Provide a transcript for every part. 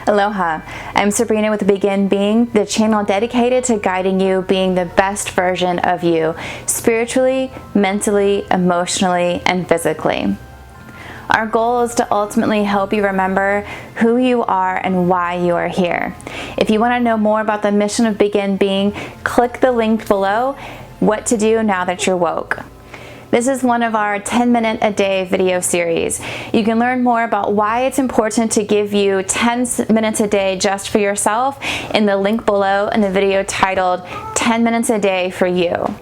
Aloha, I'm Sabrina with Begin Being, the channel dedicated to guiding you being the best version of you, spiritually, mentally, emotionally, and physically. Our goal is to ultimately help you remember who you are and why you are here. If you want to know more about the mission of Begin Being, click the link below, What to Do Now That You're Woke. This is one of our 10-minute-a-day video series. You can learn more about why it's important to give you 10 minutes a day just for yourself in the link below in the video titled 10 Minutes a Day for You.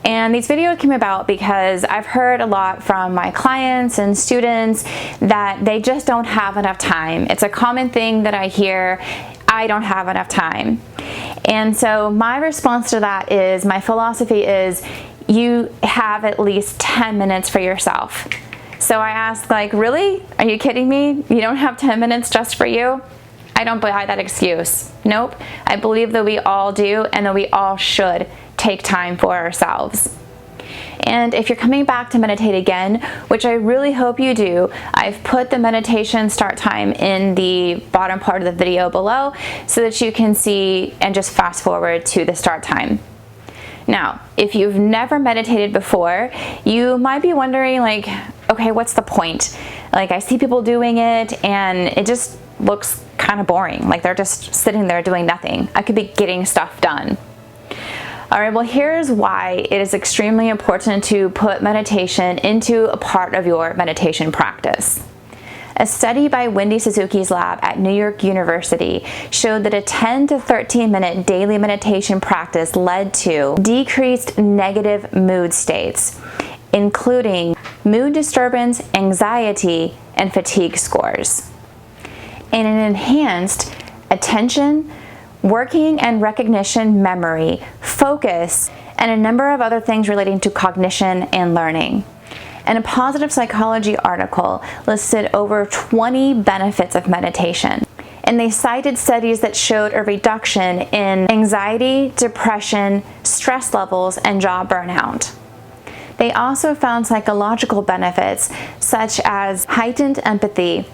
And these videos came about because I've heard a lot from my clients and students that they just don't have enough time. It's a common thing that I hear, I don't have enough time. And so my response to that is, my philosophy is, you have at least 10 minutes for yourself. So I ask, really? Are you kidding me? You don't have 10 minutes just for you? I don't buy that excuse. Nope. I believe that we all do and that we all should take time for ourselves. And if you're coming back to meditate again, which I really hope you do, I've put the meditation start time in the bottom part of the video below so that you can see and just fast forward to the start time. Now, if you've never meditated before, you might be wondering, okay, what's the point? I see people doing it and it just looks kind of boring. They're just sitting there doing nothing. I could be getting stuff done. All right, well, here's why it is extremely important to put meditation into a part of your meditation practice. A study by Wendy Suzuki's lab at New York University showed that a 10 to 13 minute daily meditation practice led to decreased negative mood states, including mood disturbance, anxiety, and fatigue scores, and an enhanced attention, working and recognition memory, focus, and a number of other things relating to cognition and learning. And a positive psychology article listed over 20 benefits of meditation. And they cited studies that showed a reduction in anxiety, depression, stress levels, and job burnout. They also found psychological benefits such as heightened empathy,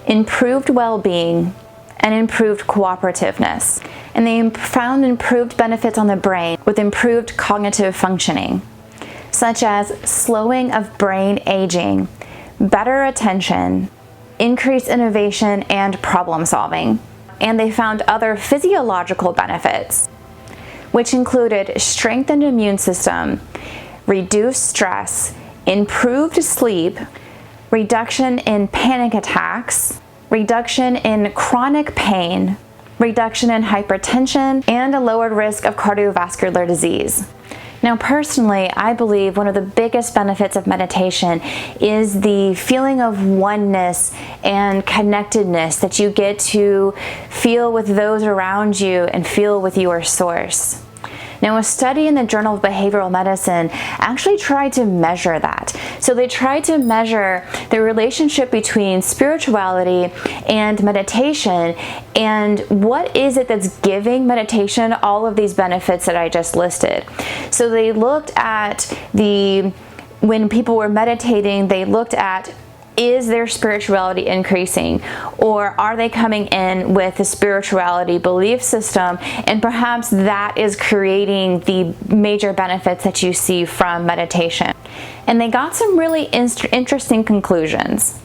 improved well-being, and improved cooperativeness. And they found improved benefits on the brain with improved cognitive functioning, such as slowing of brain aging, better attention, increased innovation, and problem solving. And they found other physiological benefits, which included strengthened immune system, reduced stress, improved sleep, reduction in panic attacks, reduction in chronic pain, reduction in hypertension, and a lowered risk of cardiovascular disease. Now, personally, I believe one of the biggest benefits of meditation is the feeling of oneness and connectedness that you get to feel with those around you and feel with your source. Now, a study in the Journal of Behavioral Medicine actually tried to measure that. So they tried to measure the relationship between spirituality and meditation, and what is it that's giving meditation all of these benefits that I just listed. So they looked at when people were meditating, they looked at, is their spirituality increasing, or are they coming in with a spirituality belief system, and perhaps that is creating the major benefits that you see from meditation. And they got some really interesting conclusions.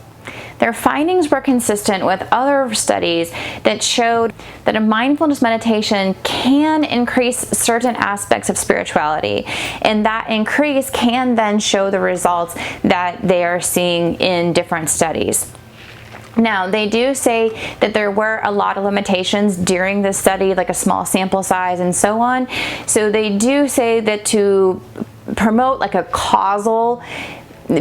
Their findings were consistent with other studies that showed that a mindfulness meditation can increase certain aspects of spirituality, and that increase can then show the results that they are seeing in different studies. Now, they do say that there were a lot of limitations during this study, like a small sample size and so on. So they do say that to promote a causal,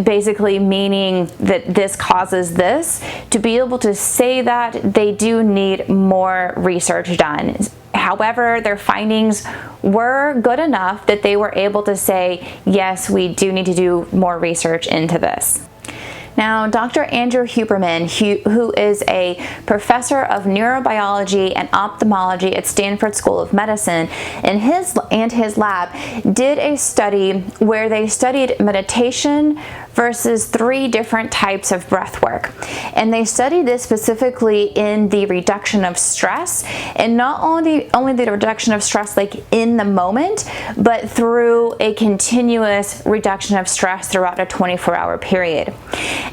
basically meaning that this causes this, to be able to say that, they do need more research done. However, their findings were good enough that they were able to say, yes, we do need to do more research into this. Now, Dr. Andrew Huberman, who is a professor of neurobiology and ophthalmology at Stanford School of Medicine, and his lab did a study where they studied meditation versus 3 different types of breath work. And they studied this specifically in the reduction of stress, and not only the reduction of stress like in the moment, but through a continuous reduction of stress throughout a 24-hour period.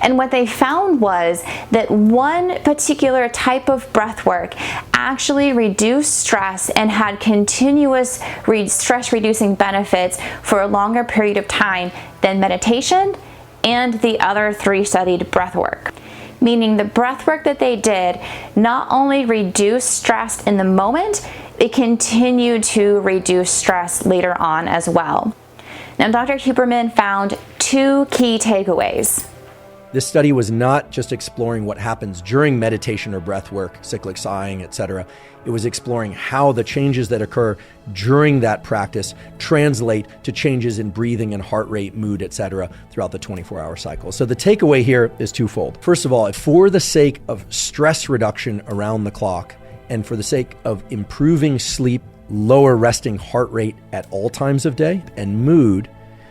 And what they found was that one particular type of breath work actually reduced stress and had continuous stress reducing benefits for a longer period of time than meditation and the other 3 studied breath work. Meaning the breath work that they did not only reduced stress in the moment, it continued to reduce stress later on as well. Now, Dr. Huberman found 2 key takeaways. This study was not just exploring what happens during meditation or breath work, cyclic sighing, etc. It was exploring how the changes that occur during that practice translate to changes in breathing and heart rate, mood, etc. throughout the 24-hour cycle. So the takeaway here is twofold. First of all, for the sake of stress reduction around the clock and for the sake of improving sleep, lower resting heart rate at all times of day, and mood,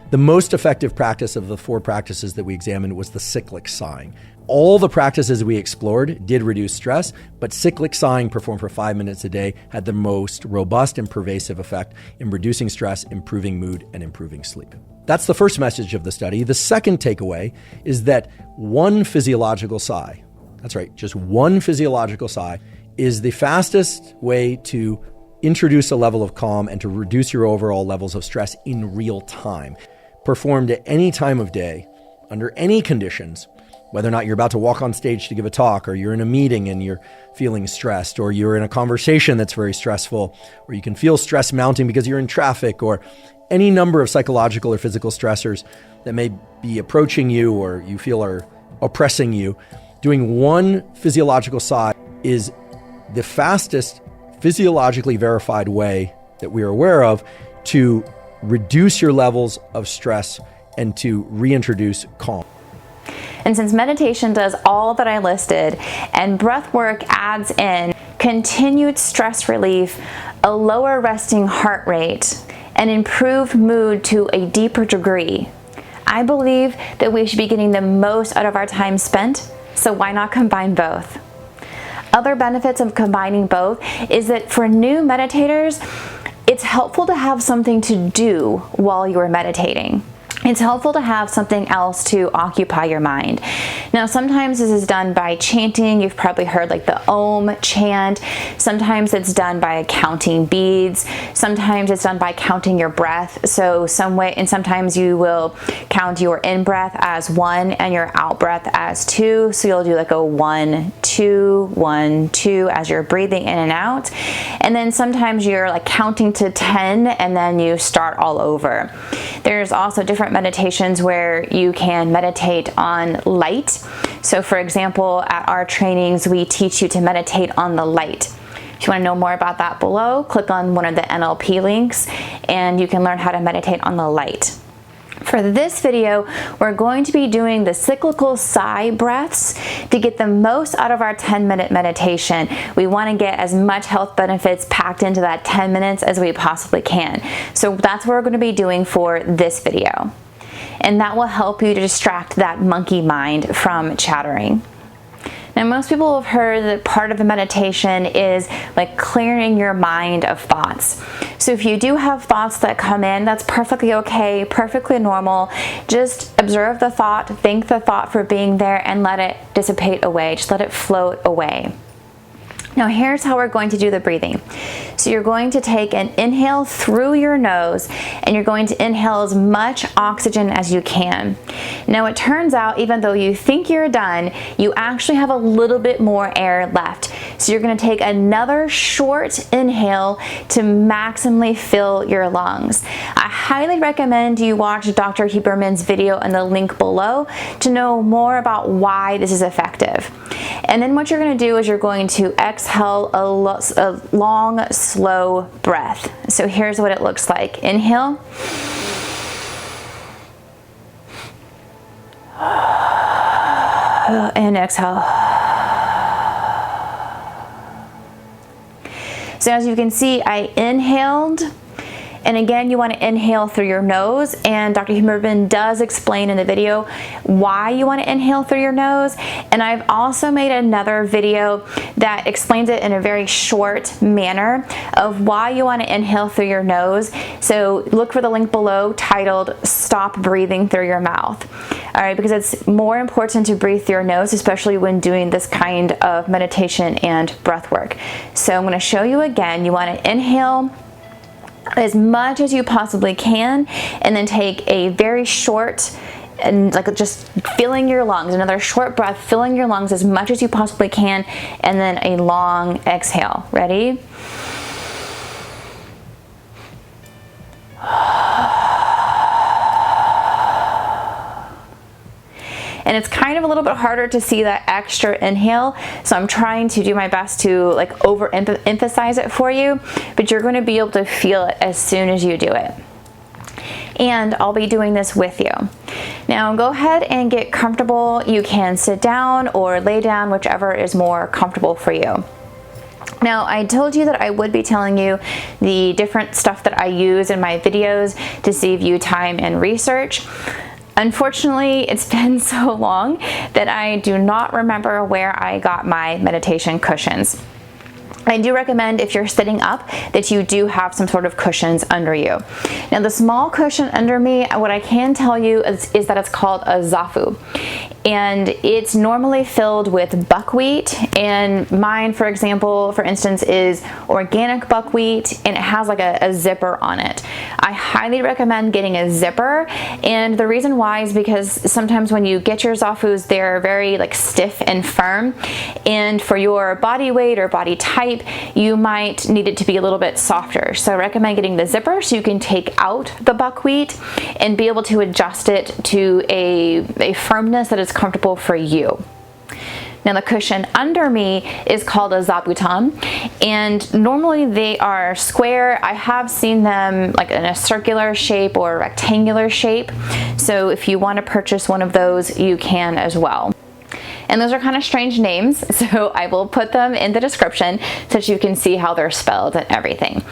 the most effective practice of the 4 practices that we examined was the cyclic sighing. All the practices we explored did reduce stress, but cyclic sighing performed for 5 minutes a day had the most robust and pervasive effect in reducing stress, improving mood, and improving sleep. That's the first message of the study. The second takeaway is that one physiological sigh, that's right, just one physiological sigh, is the fastest way to introduce a level of calm and to reduce your overall levels of stress in real time. Performed at any time of day, under any conditions, whether or not you're about to walk on stage to give a talk, or you're in a meeting and you're feeling stressed, or you're in a conversation that's very stressful, or you can feel stress mounting because you're in traffic, or any number of psychological or physical stressors that may be approaching you or you feel are oppressing you. Doing one physiological sigh is the fastest physiologically verified way that we are aware of to reduce your levels of stress and to reintroduce calm. And since meditation does all that I listed, and breath work adds in continued stress relief, a lower resting heart rate, and improved mood to a deeper degree, I believe that we should be getting the most out of our time spent, so why not combine both? Other benefits of combining both is that for new meditators, it's helpful to have something to do while you're meditating. It's helpful to have something else to occupy your mind. Now, sometimes this is done by chanting. You've probably heard like the Om chant. Sometimes it's done by counting beads. Sometimes it's done by counting your breath. So sometimes you will count your in breath as 1 and your out breath as 2. So you'll do like a 1, 2, 1, 2 as you're breathing in and out. And then sometimes you're like counting to 10 and then you start all over. There's also different meditations where you can meditate on light. So for example, at our trainings, we teach you to meditate on the light. If you want to know more about that below, click on one of the NLP links and you can learn how to meditate on the light. For this video, we're going to be doing the cyclical sigh breaths to get the most out of our 10-minute meditation. We want to get as much health benefits packed into that 10 minutes as we possibly can. So that's what we're going to be doing for this video. And that will help you to distract that monkey mind from chattering. Now, most people have heard that part of the meditation is like clearing your mind of thoughts. So if you do have thoughts that come in, that's perfectly okay, perfectly normal. Just observe the thought, thank the thought for being there, and let it dissipate away. Just let it float away. Now here's how we're going to do the breathing. So you're going to take an inhale through your nose and you're going to inhale as much oxygen as you can. Now it turns out even though you think you're done, you actually have a little bit more air left. So you're going to take another short inhale to maximally fill your lungs. I highly recommend you watch Dr. Huberman's video in the link below to know more about why this is effective. And then what you're going to do is you're going to exhale a long, slow breath. So here's what it looks like. Inhale. And exhale. So as you can see, I inhaled And again, you want to inhale through your nose, and Dr. Huberman does explain in the video why you want to inhale through your nose. And I've also made another video that explains it in a very short manner of why you want to inhale through your nose. So look for the link below titled Stop Breathing Through Your Mouth. All right, because it's more important to breathe through your nose, especially when doing this kind of meditation and breath work. So I'm going to show you again. You want to inhale as much as you possibly can, and then take a very short and like just filling your lungs, another short breath, filling your lungs as much as you possibly can, and then a long exhale. Ready? And it's kind of a little bit harder to see that extra inhale, so I'm trying to do my best to like overemphasize it for you, but you're going to be able to feel it as soon as you do it. And I'll be doing this with you. Now go ahead and get comfortable. You can sit down or lay down, whichever is more comfortable for you. Now, I told you that I would be telling you the different stuff that I use in my videos to save you time and research. Unfortunately, it's been so long that I do not remember where I got my meditation cushions. I do recommend, if you're sitting up, that you do have some sort of cushions under you. Now, the small cushion under me, what I can tell you is that it's called a Zafu. And it's normally filled with buckwheat, and mine, for example, for instance, is organic buckwheat, and it has like a zipper on it. I highly recommend getting a zipper, and the reason why is because sometimes when you get your Zafus, they're very like stiff and firm, and for your body weight or body type, you might need it to be a little bit softer. So I recommend getting the zipper so you can take out the buckwheat and be able to adjust it to a firmness that is comfortable for you. Now, the cushion under me is called a Zabuton, and normally they are square. I have seen them like in a circular shape or a rectangular shape. So if you want to purchase one of those, you can as well. And those are kind of strange names, so I will put them in the description so that you can see how they're spelled and everything.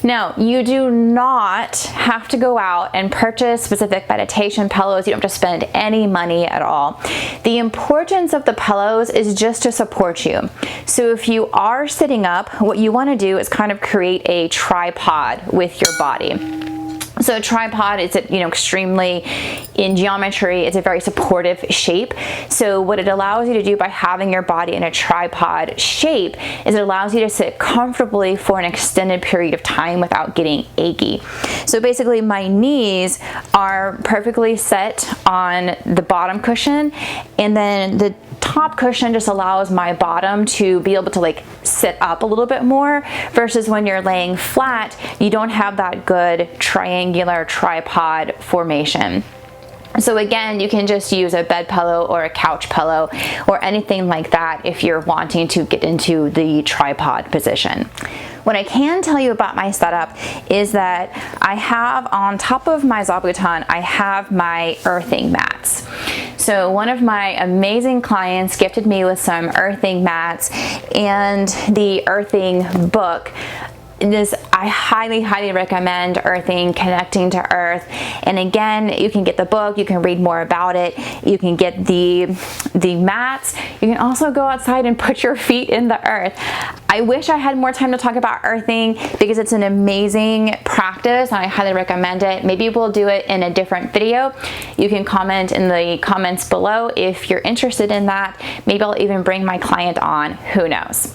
Now, you do not have to go out and purchase specific meditation pillows. You don't have to spend any money at all. The importance of the pillows is just to support you. So if you are sitting up, what you want to do is kind of create a tripod with your body. So a tripod is, extremely in geometry, it's a very supportive shape. So what it allows you to do by having your body in a tripod shape is it allows you to sit comfortably for an extended period of time without getting achy. So basically my knees are perfectly set on the bottom cushion, and then the top cushion just allows my bottom to be able to like sit up a little bit more, versus when you're laying flat, you don't have that good triangular tripod formation. So again, you can just use a bed pillow or a couch pillow or anything like that if you're wanting to get into the tripod position. What I can tell you about my setup is that I have on top of my Zabuton, I have my earthing mats. So one of my amazing clients gifted me with some earthing mats and the earthing book. I highly recommend earthing, connecting to earth. And again, you can get the book, you can read more about it, you can get the mats, you can also go outside and put your feet in the earth. I wish I had more time to talk about earthing because it's an amazing practice and I highly recommend it. Maybe we'll do it in a different video. You can comment in the comments below if you're interested in that. Maybe I'll even bring my client on, who knows.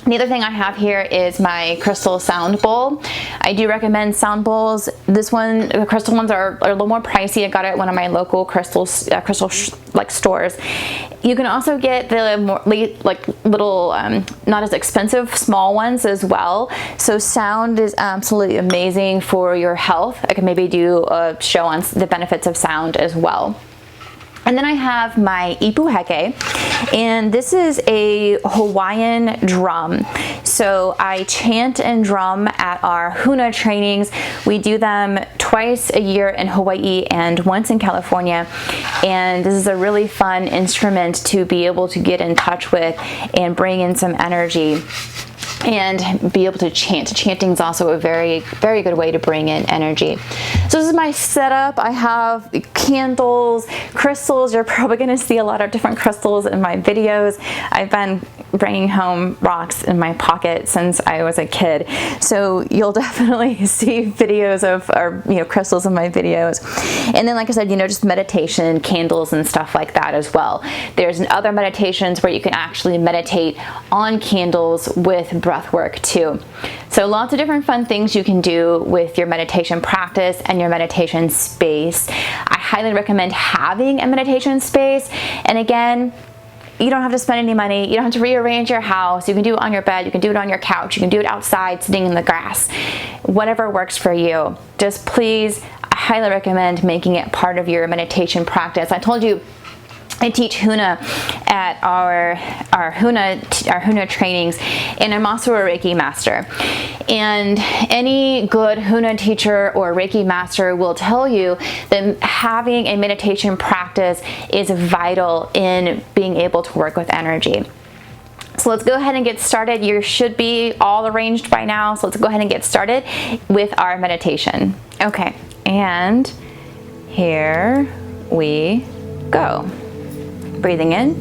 The other thing I have here is my crystal sound bowl. I do recommend sound bowls. The crystal ones are a little more pricey. I got it at one of my local crystal stores. You can also get the more little, not as expensive, small ones as well. So sound is absolutely amazing for your health. I can maybe do a show on the benefits of sound as well. And then I have my ipu heke, and this is a Hawaiian drum. So I chant and drum at our Huna trainings. We do them twice a year in Hawaii and once in California. And this is a really fun instrument to be able to get in touch with and bring in some energy. and be able to chant. Chanting is also a very, very good way to bring in energy. So this is my setup. I have candles, crystals. You're probably going to see a lot of different crystals in my videos. I've been bringing home rocks in my pocket since I was a kid, so you'll definitely see videos of, or crystals in my videos. And then, like I said, just meditation, candles, and stuff like that as well. There's other meditations where you can actually meditate on candles with breath work too. So lots of different fun things you can do with your meditation practice and your meditation space. I highly recommend having a meditation space. And again, you don't have to spend any money. You don't have to rearrange your house. You can do it on your bed. You can do it on your couch. You can do it outside, sitting in the grass. Whatever works for you. Just please, I highly recommend making it part of your meditation practice. I told you I teach Huna at our Huna trainings, and I'm also a Reiki master. And any good Huna teacher or Reiki master will tell you that having a meditation practice is vital in being able to work with energy. So let's go ahead and get started. You should be all arranged by now, so let's go ahead and get started with our meditation. Okay, and here we go. Breathing in.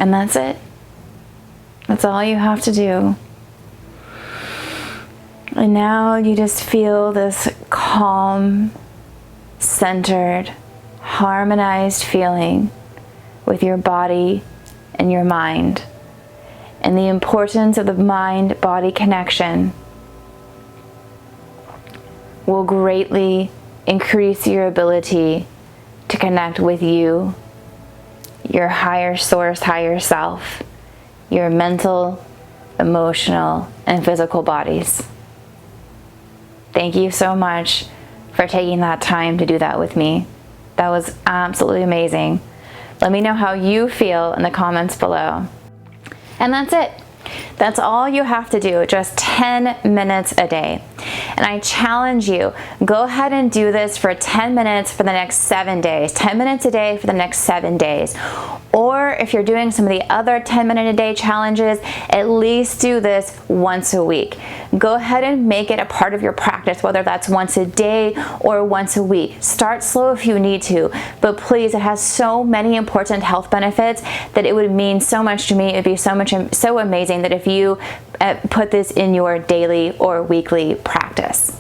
And that's it. That's all you have to do. And now you just feel this calm, centered, harmonized feeling with your body and your mind. And the importance of the mind-body connection will greatly increase your ability to connect with you, your higher source, higher self, your mental, emotional, and physical bodies. Thank you so much for taking that time to do that with me. That was absolutely amazing. Let me know how you feel in the comments below. And that's it. That's all you have to do, just 10 minutes a day. And I challenge you, go ahead and do this for 10 minutes for the next 7 days, 10 minutes a day for the next 7 days. Or if you're doing some of the other 10-minute a day challenges, at least do this once a week. Go ahead and make it a part of your practice, whether that's once a day or once a week. Start slow if you need to, but please, it has so many important health benefits that it would mean so much to me. It'd be so amazing that if you put this in your daily or weekly practice.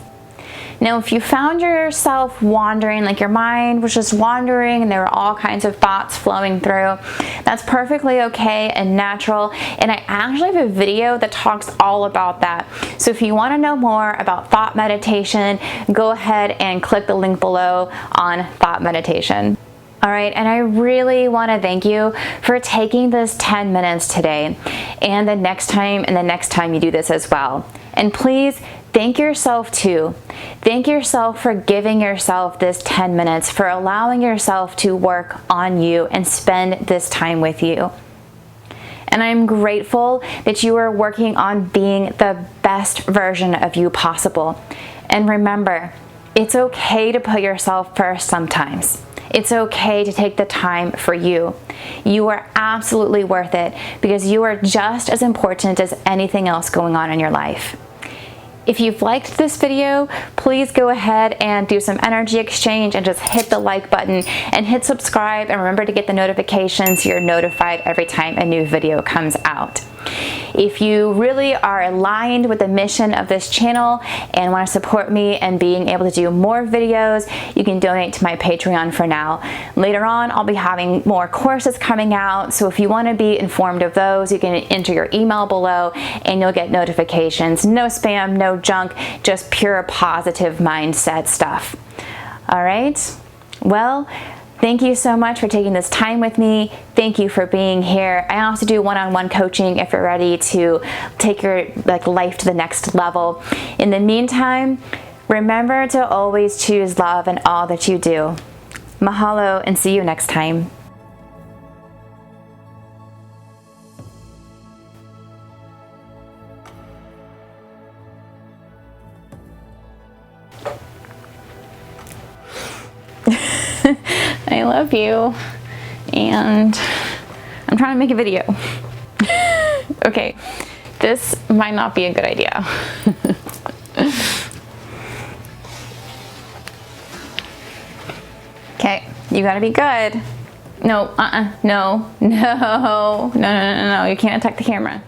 Now, if you found yourself wandering, like your mind was just wandering and there were all kinds of thoughts flowing through, that's perfectly okay and natural. And I actually have a video that talks all about that. So if you want to know more about thought meditation, go ahead and click the link below on thought meditation. All right, and I really want to thank you for taking this 10 minutes today and the next time you do this as well. And please thank yourself too. Thank yourself for giving yourself this 10 minutes, for allowing yourself to work on you and spend this time with you. And I'm grateful that you are working on being the best version of you possible. And remember, it's okay to put yourself first sometimes. It's okay to take the time for you. You are absolutely worth it because you are just as important as anything else going on in your life. If you've liked this video, please go ahead and do some energy exchange and just hit the like button and hit subscribe, and remember to get the notifications so you're notified every time a new video comes out. If you really are aligned with the mission of this channel and want to support me and being able to do more videos, you can donate to my Patreon for now. Later on, I'll be having more courses coming out, so if you want to be informed of those, you can enter your email below and you'll get notifications. No spam, no junk, just pure positive mindset stuff. All right? Well, thank you so much for taking this time with me. Thank you for being here. I also do one-on-one coaching if you're ready to take your life to the next level. In the meantime, remember to always choose love in all that you do. Mahalo, and see you next time. I love you, and I'm trying to make a video. Okay, this might not be a good idea. Okay, you gotta be good. No, no, you can't attack the camera.